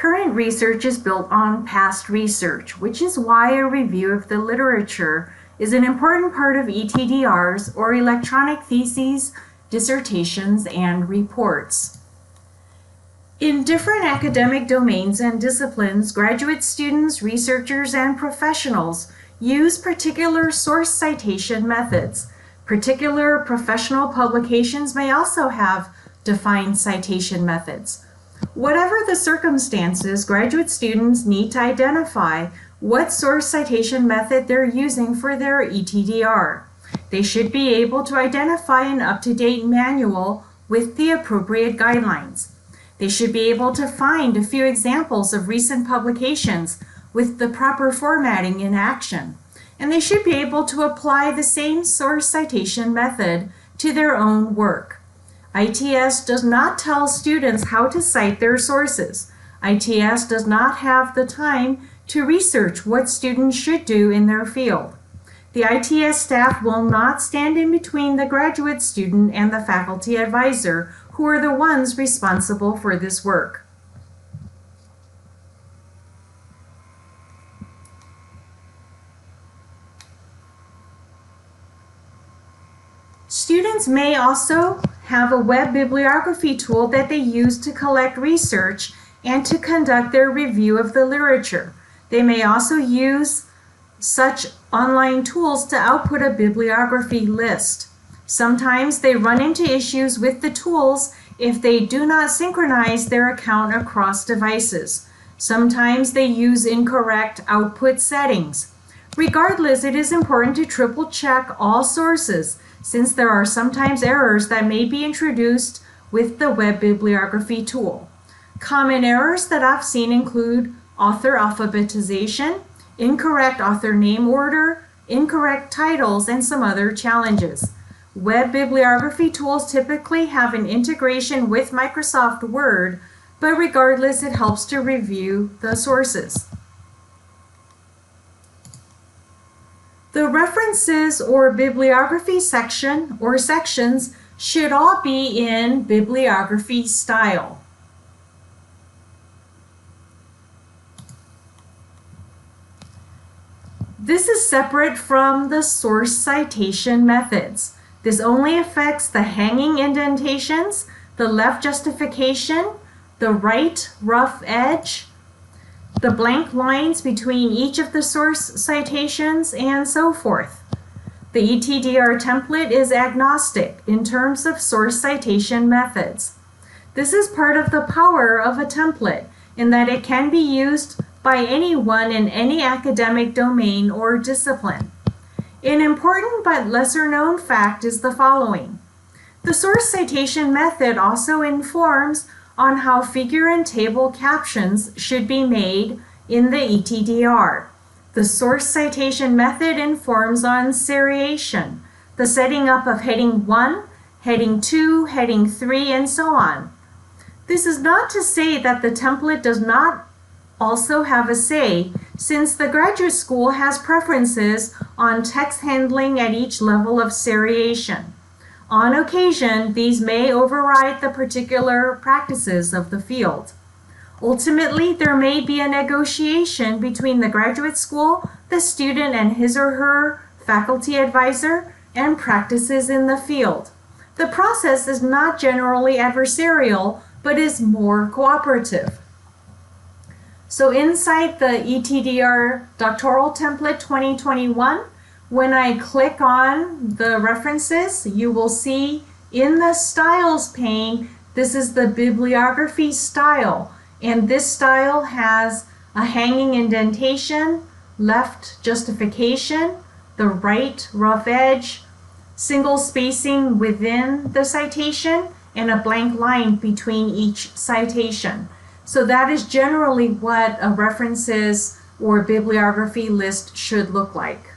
Current research is built on past research, which is why a review of the literature is an important part of ETDRs, or electronic theses, dissertations, and reports. In different academic domains and disciplines, graduate students, researchers, and professionals use particular source citation methods. Particular professional publications may also have defined citation methods. Whatever the circumstances, graduate students need to identify what source citation method they're using for their ETDR. They should be able to identify an up-to-date manual with the appropriate guidelines. They should be able to find a few examples of recent publications with the proper formatting in action. And they should be able to apply the same source citation method to their own work. ITS does not tell students how to cite their sources. ITS does not have the time to research what students should do in their field. The ITS staff will not stand in between the graduate student and the faculty advisor, who are the ones responsible for this work. Students may also have a web bibliography tool that they use to collect research and to conduct their review of the literature. They may also use such online tools to output a bibliography list. Sometimes they run into issues with the tools if they do not synchronize their account across devices. Sometimes they use incorrect output settings. Regardless, it is important to triple check all sources, since there are sometimes errors that may be introduced with the web bibliography tool. Common errors that I've seen include author alphabetization, incorrect author name order, incorrect titles, and some other challenges. Web bibliography tools typically have an integration with Microsoft Word, but regardless, it helps to review the sources. The references or bibliography section or sections should all be in bibliography style. This is separate from the source citation methods. This only affects the hanging indentations, the left justification, the right rough edge, the blank lines between each of the source citations, and so forth. The ETDR template is agnostic in terms of source citation methods. This is part of the power of a template in that it can be used by anyone in any academic domain or discipline. An important but lesser known fact is the following. The source citation method also informs on how figure and table captions should be made in the ETDR. The source citation method informs on seriation, the setting up of heading 1, heading 2, heading 3, and so on. This is not to say that the template does not also have a say, since the graduate school has preferences on text handling at each level of seriation. On occasion, these may override the particular practices of the field. Ultimately, there may be a negotiation between the graduate school, the student and his or her faculty advisor, and practices in the field. The process is not generally adversarial, but is more cooperative. So inside the ETDR Doctoral Template 2021, when I click on the references, you will see in the Styles pane, this is the bibliography style. And this style has a hanging indentation, left justification, the right rough edge, single spacing within the citation, and a blank line between each citation. So that is generally what a references or bibliography list should look like.